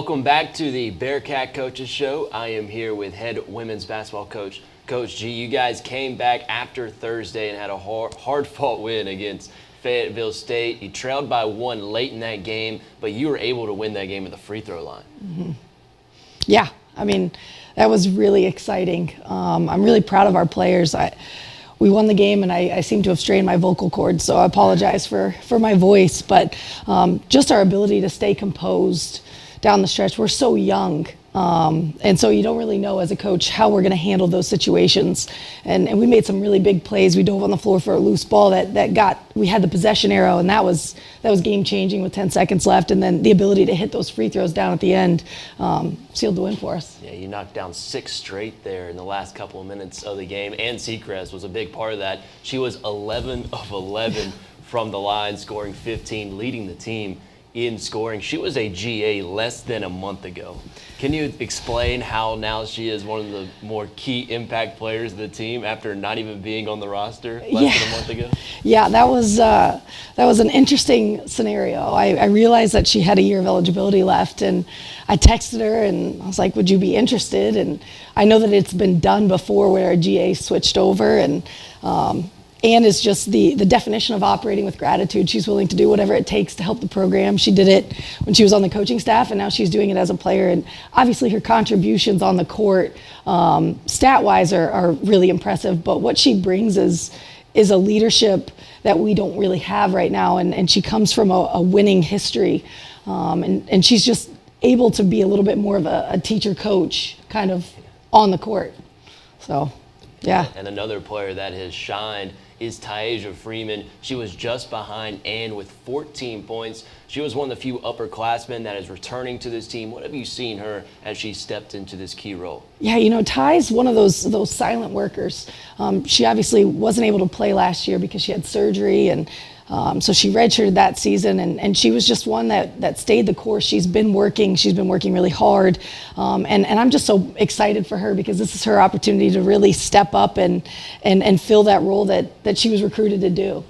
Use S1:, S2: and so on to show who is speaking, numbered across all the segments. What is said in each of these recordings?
S1: Welcome back to the Bearcat Coaches Show. I am here with head women's basketball coach, Coach G. You guys came back after Thursday and had a hard-fought win against Fayetteville State. You trailed by 1 late in that game, but you were able to win that game at the free throw line.
S2: Mm-hmm. Yeah, I mean, that was really exciting. I'm really proud of our players. We won the game, and I seem to have strained my vocal cords, so I apologize for my voice. But just our ability to stay composed down the stretch. We're so young, and so you don't really know as a coach how we're going to handle those situations. And we made some really big plays. We dove on the floor for a loose ball we had the possession arrow, and that was game changing with 10 seconds left. And then the ability to hit those free throws down at the end sealed the win for us.
S1: Yeah, you knocked down 6 straight there in the last couple of minutes of the game, and Seacrest was a big part of that. She was 11 of 11 from the line, scoring 15, leading the team in scoring. She was a GA less than a month ago. Can you explain how now she is one of the more key impact players of the team after not even being on the roster less than a month ago?
S2: Yeah, that was an interesting scenario. I realized that she had a year of eligibility left, and I texted her and I was like, would you be interested? And I know that it's been done before where a GA switched over, and Anne is just the definition of operating with gratitude. She's willing to do whatever it takes to help the program. She did it when she was on the coaching staff, and now she's doing it as a player. And obviously her contributions on the court, stat-wise, are really impressive. But what she brings is a leadership that we don't really have right now. And she comes from a winning history. And she's just able to be a little bit more of a teacher-coach kind of on the court. So, yeah.
S1: And another player that has shined is Taisha Freeman. She was just behind Ann with 14 points. She was one of the few upperclassmen that is returning to this team. What have you seen her as she stepped into this key role?
S2: Yeah, you know, Ty's one of those silent workers. She obviously wasn't able to play last year because she had surgery, and so she redshirted that season, and she was just one that stayed the course. She's been working really hard, and I'm just so excited for her because this is her opportunity to really step up and fill that role that she was recruited to do.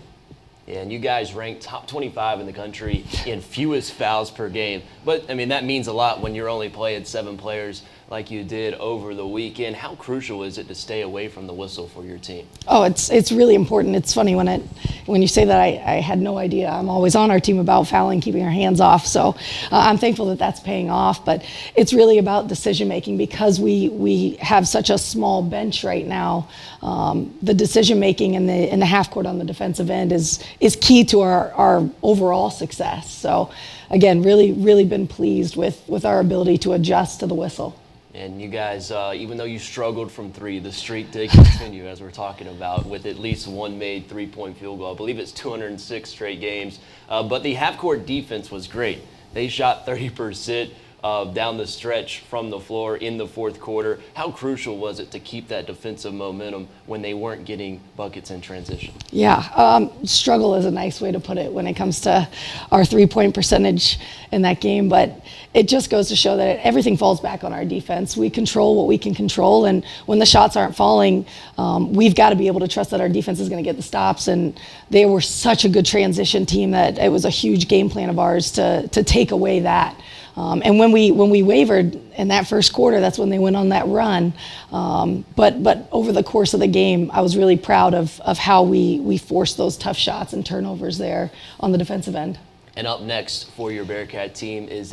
S1: Yeah, and you guys ranked top 25 in the country in fewest fouls per game. But, I mean, that means a lot when you're only playing 7 players like you did over the weekend. How crucial is it to stay away from the whistle for your team?
S2: Oh, it's really important. It's funny when you say that, I had no idea. I'm always on our team about fouling, keeping our hands off. So I'm thankful that that's paying off. But it's really about decision making because we have such a small bench right now. The decision making in the half court on the defensive end is key to our overall success. So again, really been pleased with our ability to adjust to the whistle.
S1: And you guys, even though you struggled from 3, the streak did continue, as we're talking about, with at least 1 made 3-point field goal. I believe it's 206 straight games. But the half-court defense was great. They shot 30% down the stretch from the floor in the fourth quarter. How crucial was it to keep that defensive momentum when they weren't getting buckets in transition?
S2: Yeah, struggle is a nice way to put it when it comes to our 3-point percentage in that game. But it just goes to show that everything falls back on our defense. We control what we can control, and when the shots aren't falling, we've got to be able to trust that our defense is going to get the stops. And they were such a good transition team that it was a huge game plan of ours to take away that. And when we wavered in that first quarter, that's when they went on that run. But over the course of the game, I was really proud of how we forced those tough shots and turnovers there on the defensive end.
S1: And up next for your Bearcat team is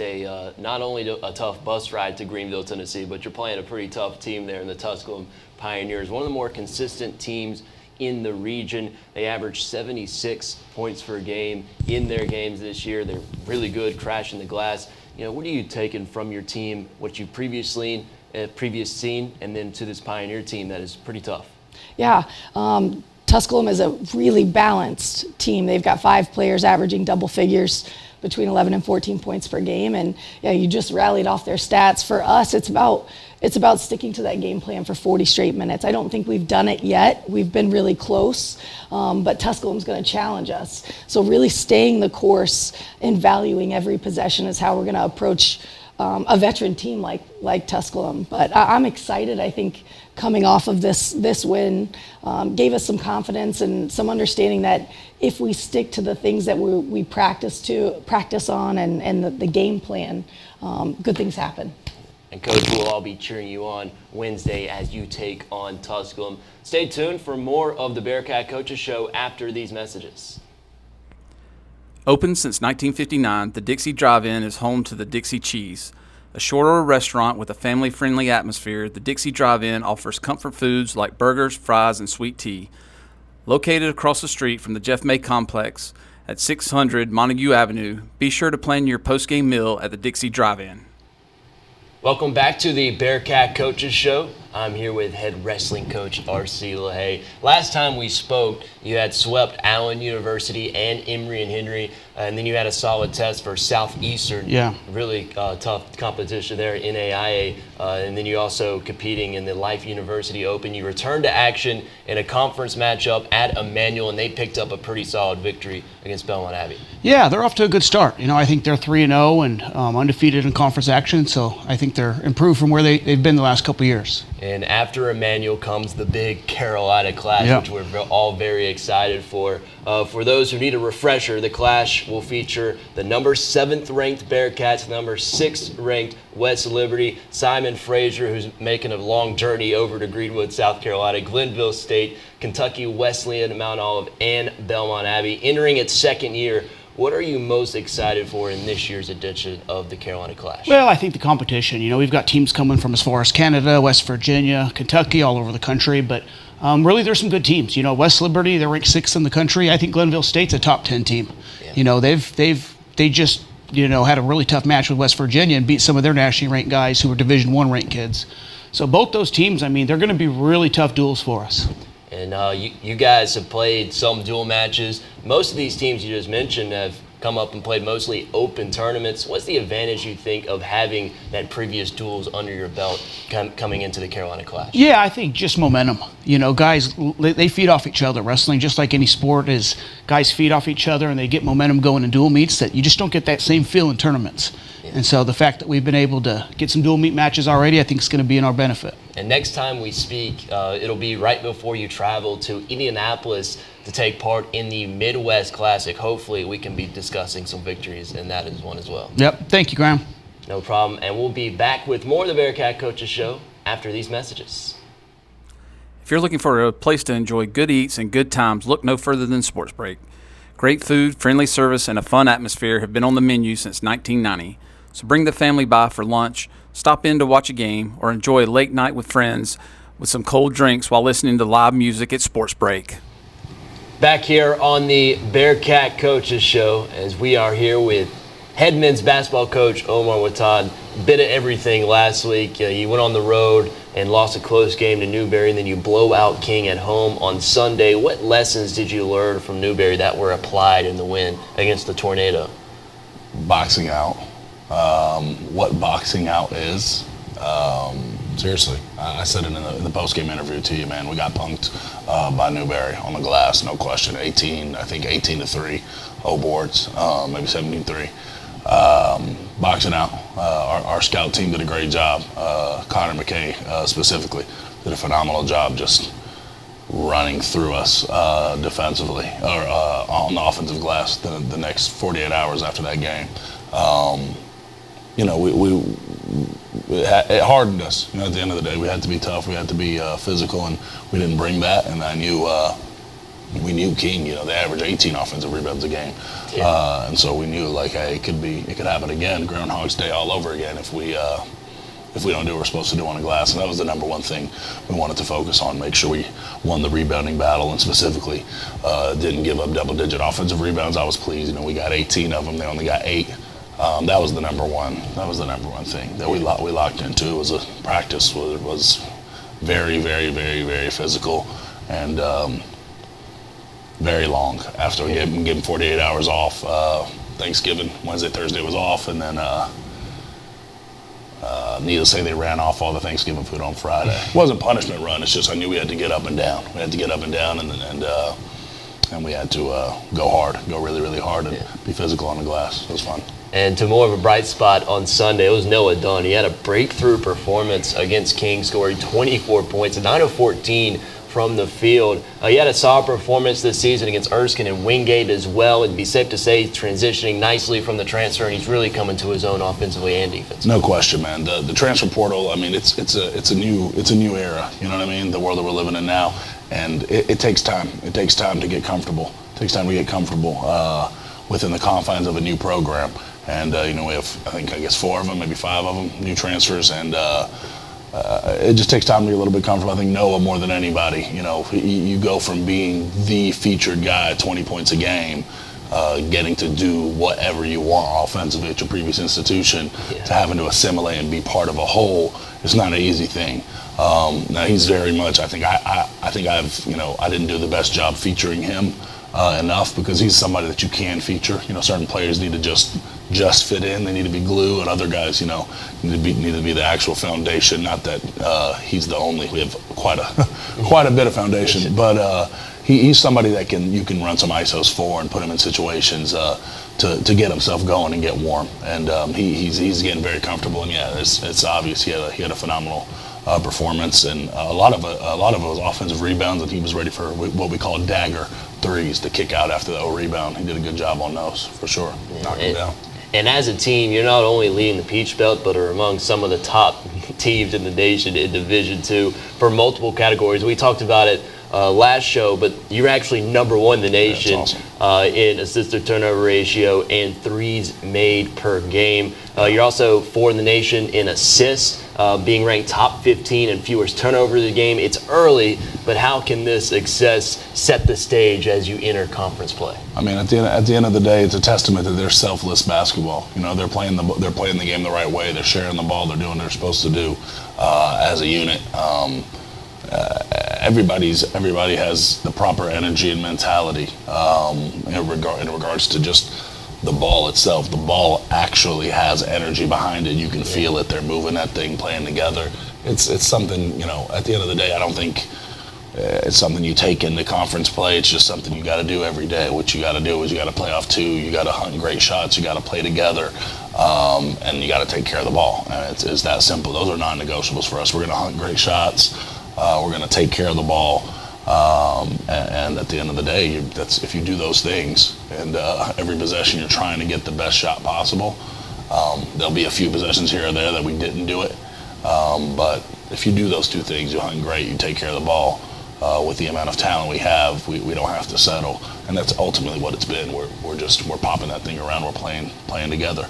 S1: not only a tough bus ride to Greenville, Tennessee, but you're playing a pretty tough team there in the Tusculum Pioneers, one of the more consistent teams in the region. They average 76 points per game in their games this year. They're really good crashing the glass. You know, what are you taking from your team, what you've previously seen, and then to this Pioneer team that is pretty tough?
S2: Yeah, Tusculum is a really balanced team. They've got 5 players averaging double figures between 11 and 14 points per game, and yeah, you just rallied off their stats. For us, it's about sticking to that game plan for 40 straight minutes. I don't think we've done it yet. We've been really close, but Tusculum's going to challenge us. So really staying the course and valuing every possession is how we're going to approach a veteran team like Tusculum. But I'm excited. I think coming off of this win gave us some confidence and some understanding that if we stick to the things that we practice on and the game plan, good things happen.
S1: And Coach, we'll all be cheering you on Wednesday as you take on Tusculum. Stay tuned for more of the Bearcat Coaches Show after these messages.
S3: Open since 1959, the Dixie Drive-In is home to the Dixie Cheese. A short-order restaurant with a family-friendly atmosphere, the Dixie Drive-In offers comfort foods like burgers, fries, and sweet tea. Located across the street from the Jeff May Complex at 600 Montague Avenue, be sure to plan your post-game meal at the Dixie Drive-In.
S1: Welcome back to the Bearcat Coaches Show. I'm here with head wrestling coach R.C. LaHaye. Last time we spoke, you had swept Allen University and Emory and Henry, and then you had a solid test for Southeastern.
S4: Yeah.
S1: Really tough competition there in AIA. And then you also competing in the Life University Open. You returned to action in a conference matchup at Emmanuel, and they picked up a pretty solid victory against Belmont Abbey.
S4: Yeah, they're off to a good start. I think they're 3-0 and undefeated in conference action, so I think they're improved from where they've been the last couple of years.
S1: And after Emmanuel comes the big Carolina Clash,
S4: Yep.
S1: which we're all very excited for. For those who need a refresher, the Clash will feature the number 7th ranked Bearcats, number 6th ranked West Liberty, Simon Fraser, who's making a long journey over to Greenwood, South Carolina, Glenville State, Kentucky Wesleyan, Mount Olive, and Belmont Abbey. Entering its second year, what are you most excited for in this year's edition of the Carolina Clash?
S4: Well, I think the competition. We've got teams coming from as far as Canada, West Virginia, Kentucky, all over the country, but really there's some good teams. West Liberty, they're ranked 6th in the country. I think Glenville State's a top 10 team.
S1: Yeah.
S4: They just had a really tough match with West Virginia and beat some of their nationally ranked guys who were Division I ranked kids. So both those teams, they're going to be really tough duels for us.
S1: And you guys have played some dual matches. Most of these teams you just mentioned have come up and played mostly open tournaments. What's the advantage, you think, of having that previous duels under your belt coming into the Carolina Clash?
S4: Yeah, I think just momentum. Guys, they feed off each other. Wrestling, just like any sport, is guys feed off each other and they get momentum going in dual meets that you just don't get that same feel in tournaments. Yeah. And so the fact that we've been able to get some dual meet matches already, I think is going to be in our benefit.
S1: And next time we speak, it'll be right before you travel to Indianapolis to take part in the Midwest Classic. Hopefully we can be discussing some victories in that as one as well.
S4: Yep. Thank you, Graham.
S1: No problem. And we'll be back with more of the Bearcat Coaches Show after these messages.
S3: If you're looking for a place to enjoy good eats and good times, look no further than Sports Break. Great food, friendly service, and a fun atmosphere have been on the menu since 1990. So bring the family by for lunch, stop in to watch a game, or enjoy a late night with friends with some cold drinks while listening to live music at Sports Break.
S1: Back here on the Bearcat Coaches Show, as we are here with head men's basketball coach Omar Watad. Bit of everything last week. You went on the road and lost a close game to Newberry, and then you blow out King at home on Sunday. What lessons did you learn from Newberry that were applied in the win against the Tornado?
S5: Boxing out. What boxing out is. Seriously, I said it in the post-game interview to you, man. We got punked by Newberry on the glass, no question. 18-3, whole boards, maybe 17-3. Boxing out. Our scout team did a great job. Connor McKay specifically did a phenomenal job just running through us defensively or on the offensive glass the next 48 hours after that game. It hardened us. At the end of the day, we had to be tough. We had to be physical, and we didn't bring that. And we knew King. They average 18 offensive rebounds a game, and so we knew hey, it could happen again. Groundhog's Day all over again if we don't do what we're supposed to do on the glass. And that was the number one thing we wanted to focus on. Make sure we won the rebounding battle, and specifically didn't give up double-digit offensive rebounds. I was pleased. We got 18 of them. They only got 8. That was the number one. That was the number one thing that we locked into. It was a practice. Was very, very, very, very physical, and very long. After we gave them 48 hours off, Thanksgiving, Wednesday, Thursday was off, and then needless to say, they ran off all the Thanksgiving food on Friday. It wasn't punishment run. It's just I knew we had to get up and down. We had to get up and down, and and we had to go hard, go really, really hard, and be physical on the glass. It was fun.
S1: And to more of a bright spot on Sunday, it was Noah Dunn. He had a breakthrough performance against King, scoring 24 points, 9 of 14 from the field. He had a solid performance this season against Erskine and Wingate as well. It'd be safe to say he's transitioning nicely from the transfer, and he's really coming to his own offensively and defensively.
S5: No question, man. The transfer portal. I mean, it's a new era. You know what I mean? The world that we're living in now, and it takes time. It takes time to get comfortable. It takes time to get comfortable within the confines of a new program. And we have, I guess 4 of them, maybe 5 of them, new transfers, and it just takes time to get a little bit comfortable. I think Noah, more than anybody, you go from being the featured guy at 20 points a game, getting to do whatever you want offensively at your previous institution, to having to assimilate and be part of a whole. It's not an easy thing. Now he's very much. I think I didn't do the best job featuring him enough, because he's somebody that you can feature. Certain players need to just fit in. They need to be glue, and other guys, need to be the actual foundation. Not that he's the only. We have quite a bit of foundation, but he's somebody that you can run some ISOs for and put him in situations to get himself going and get warm. And he's getting very comfortable. And yeah, it's obvious he had a phenomenal performance, and a lot of it was offensive rebounds, and he was ready for what we call dagger threes to kick out after the rebound. He did a good job on those for sure. Knocked him down.
S1: And as a team, you're not only leading the Peach Belt, but are among some of the top teams in the nation in Division II for multiple categories. We talked about it last show, but you're actually number 1 in the nation.
S5: That's awesome.
S1: In assist-to-turnover ratio and threes made per game. You're also 4 in the nation in assists, being ranked top 15 in fewest turnovers a game. It's early, but how can this success set the stage as you enter conference play?
S5: I mean, at the end of the day, it's a testament to their selfless basketball. They're playing the game the right way. They're sharing the ball. They're doing what they're supposed to do as a unit. Everybody has the proper energy and mentality in regards to just the ball itself. The ball actually has energy behind it. You can feel it. They're moving that thing, playing together. It's something, at the end of the day, I don't think it's something you take into conference play. It's just something you got to do every day. What you got to do is you got to play off 2. You got to hunt great shots. You got to play together, and you got to take care of the ball. And it's that simple. Those are non-negotiables for us. We're going to hunt great shots. We're going to take care of the ball, and at the end of the day, if you do those things, and every possession you're trying to get the best shot possible. There'll be a few possessions here or there that we didn't do it, but if you do those 2 things, you hunt great, you take care of the ball. With the amount of talent we have, we don't have to settle, and that's ultimately what it's been. We're popping that thing around. We're playing together.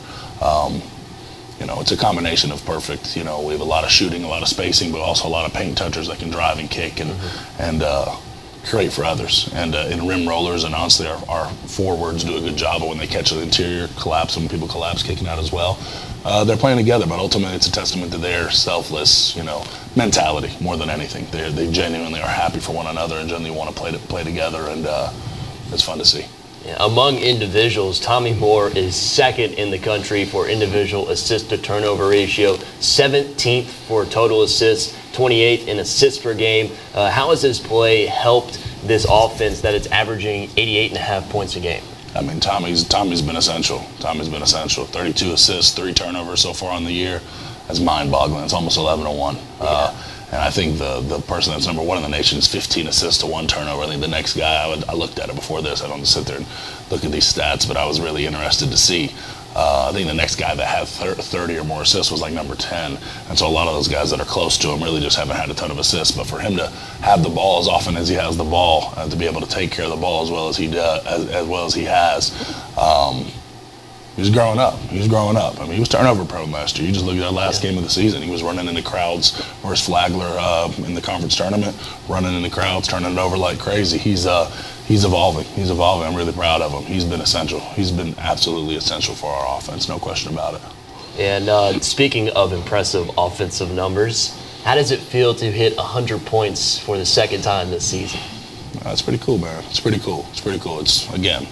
S5: It's a combination of perfect. We have a lot of shooting, a lot of spacing, but also a lot of paint touchers that can drive and kick and create for others. And in rim rollers, and honestly, our forwards do a good job of when they catch the interior, collapse, when people collapse, kicking out as well. They're playing together, but ultimately it's a testament to their selfless, mentality more than anything. They genuinely are happy for one another and genuinely want to play together, and it's fun to see.
S1: Yeah, among individuals, Tommy Moore is 2nd in the country for individual assist-to-turnover ratio, 17th for total assists, 28th in assists per game. How has his play helped this offense that it's averaging 88.5 points a game?
S5: I mean, Tommy's been essential. 32 assists, 3 turnovers so far on the year. That's mind-boggling. It's almost 11-1. And I think the person that's number 1 in the nation is 15 assists to 1 turnover. I think the next guy, I looked at it before this. I don't sit there and look at these stats, but I was really interested to see. I think the next guy that had 30 or more assists was like number 10. And so a lot of those guys that are close to him really just haven't had a ton of assists. But for him to have the ball as often as he has the ball, to be able to take care of the ball as well as he does, as well as he has, He's growing up. I mean, he was turnover prone last year. You just look at that last game of the season. He was running into crowds. Where's Flagler in the conference tournament? Running into crowds, turning it over like crazy. He's evolving. I'm really proud of him. He's been essential. He's been absolutely essential for our offense. No question about it.
S1: And speaking of impressive offensive numbers, how does it feel to hit 100 points for the 2nd time this season?
S5: It's pretty cool, man. It's pretty cool. It's, again,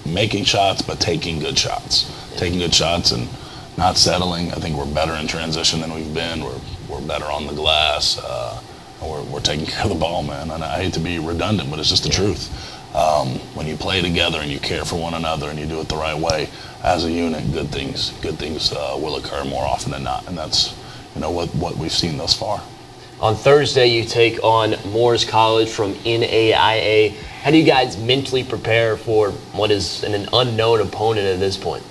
S5: making shots, but taking good shots. Taking good shots and not settling. I think we're better in transition than we've been. We're better on the glass. We're taking care of the ball, man. And I hate to be redundant, but it's just the truth. When you play together and you care for one another and you do it the right way as a unit, good things will occur more often than not, and that's what we've seen thus far.
S1: On Thursday, you take on Morris College from NAIA. How do you guys mentally prepare for what is an unknown opponent at this point?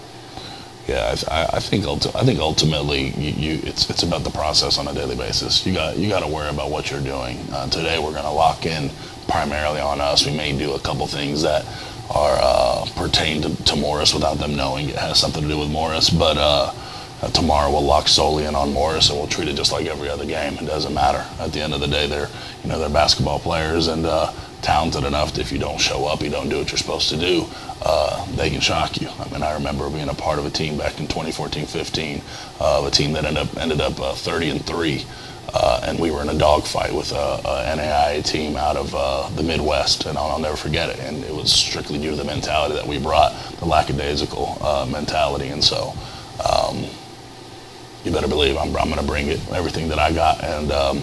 S5: Yeah, I think ultimately it's about the process on a daily basis. You got to worry about what you're doing. Today we're going to lock in primarily on us. We may do a couple things that are pertain to Morris without them knowing it has something to do with Morris, but tomorrow we'll lock solely in on Morris and we'll treat it just like every other game. It doesn't matter. At the end of the day, they're basketball players and talented enough that if you don't show up, you don't do what you're supposed to do, they can shock you. I mean, I remember being a part of a team back in 2014-15, a team that ended up 30-3, and we were in a dogfight with a NAIA team out of the Midwest, and I'll never forget it. And it was strictly due to the mentality that we brought, the lackadaisical mentality, and so. You better believe I'm going to bring it, everything that I got. And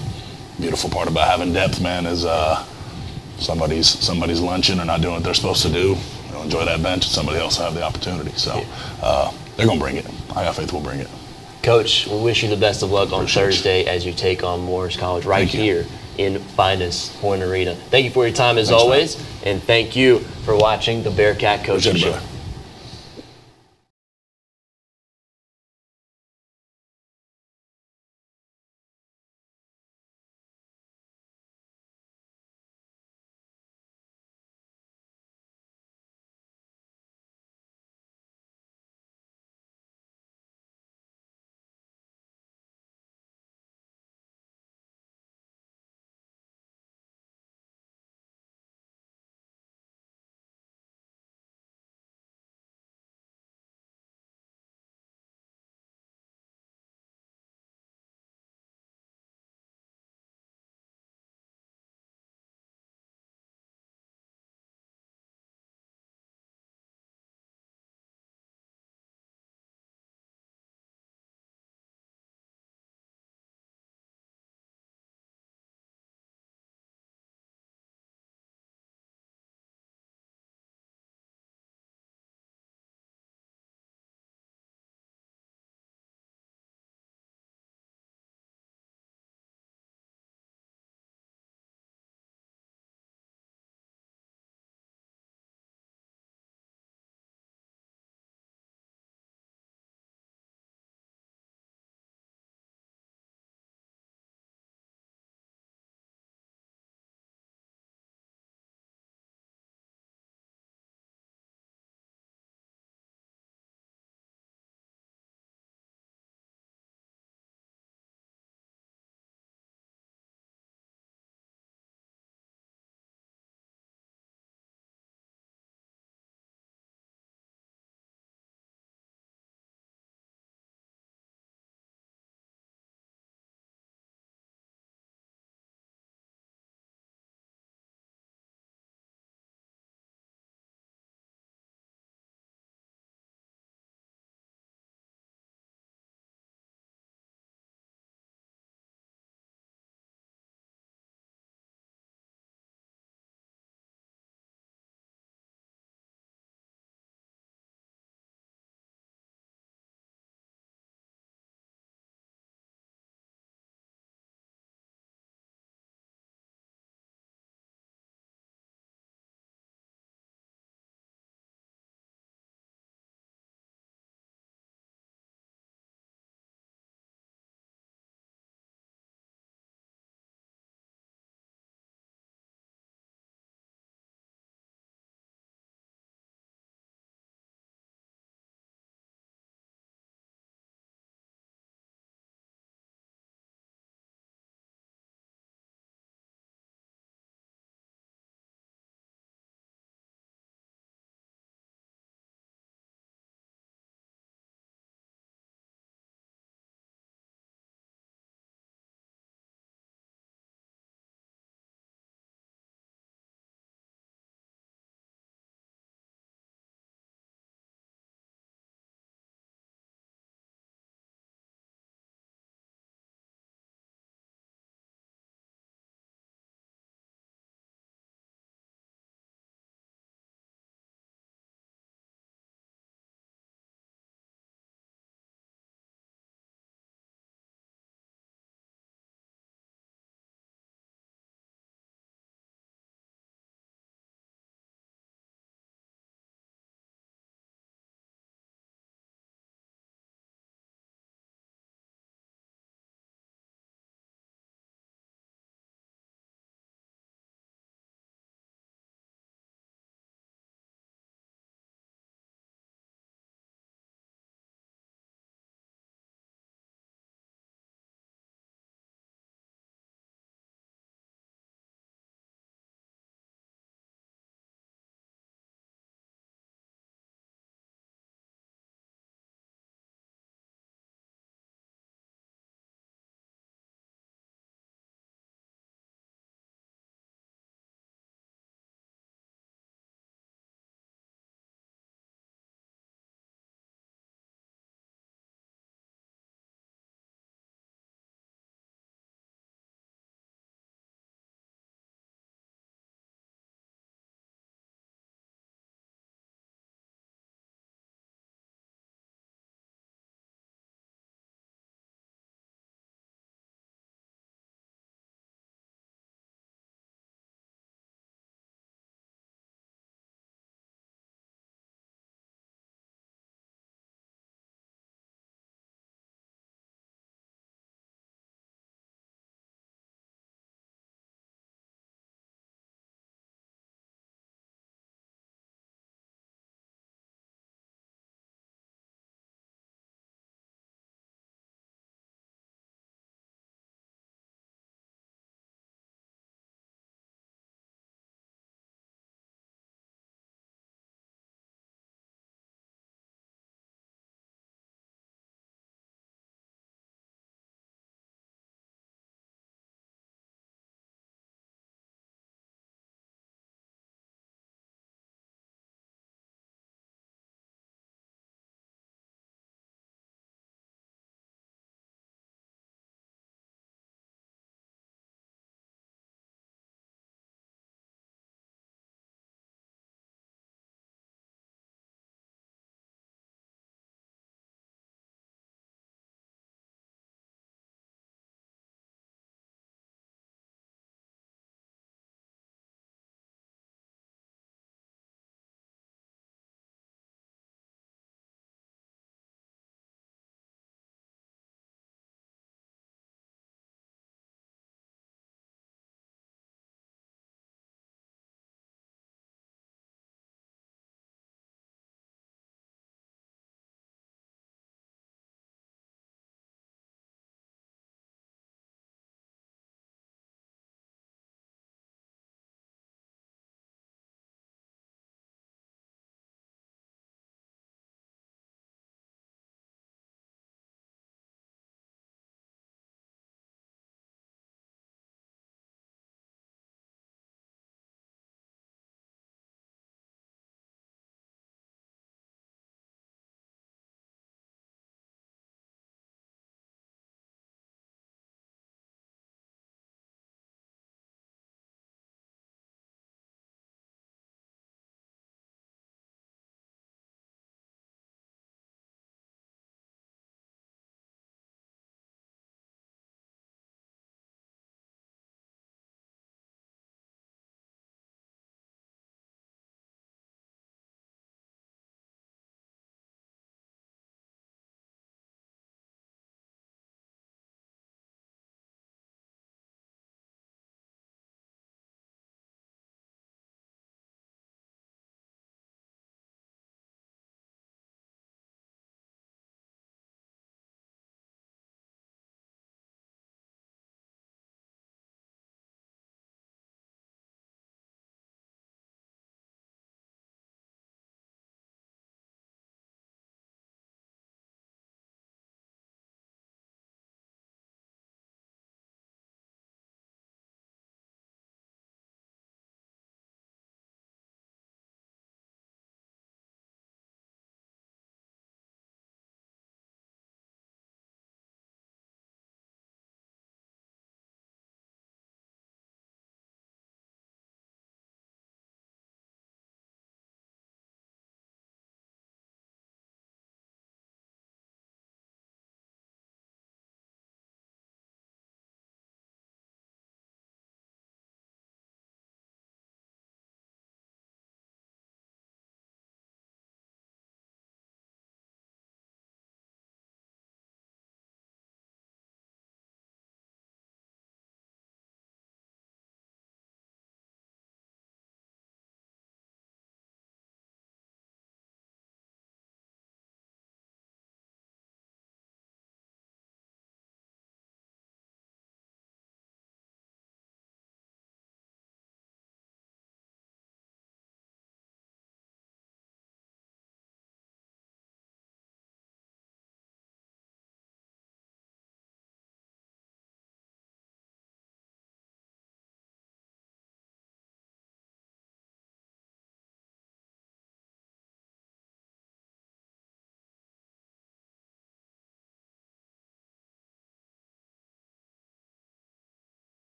S5: beautiful part about having depth, man, is somebody's lunching or not doing what they're supposed to do. They'll enjoy that bench, and somebody else will have the opportunity. So they're going to bring it. I got faith we'll bring it.
S1: Coach, we wish you the best of luck on Thursday as you take on Morris College right here in finest Point Arena. Thank you for your time as always, and thank you for watching the Bearcat Coaching Show.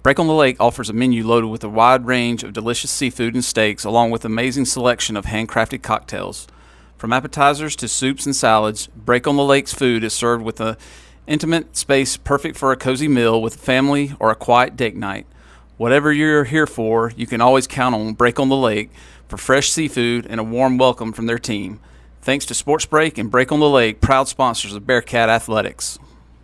S3: Break on the Lake offers a menu loaded with a wide range of delicious seafood and steaks, along with an amazing selection of handcrafted cocktails. From appetizers to soups and salads, Break on the Lake's food is served with an intimate space perfect for a cozy meal with family or a quiet date night. Whatever you're here for, you can always count on Break on the Lake for fresh seafood and a warm welcome from their team. Thanks to Sports Break and Break on the Lake, proud sponsors of Bearcat Athletics.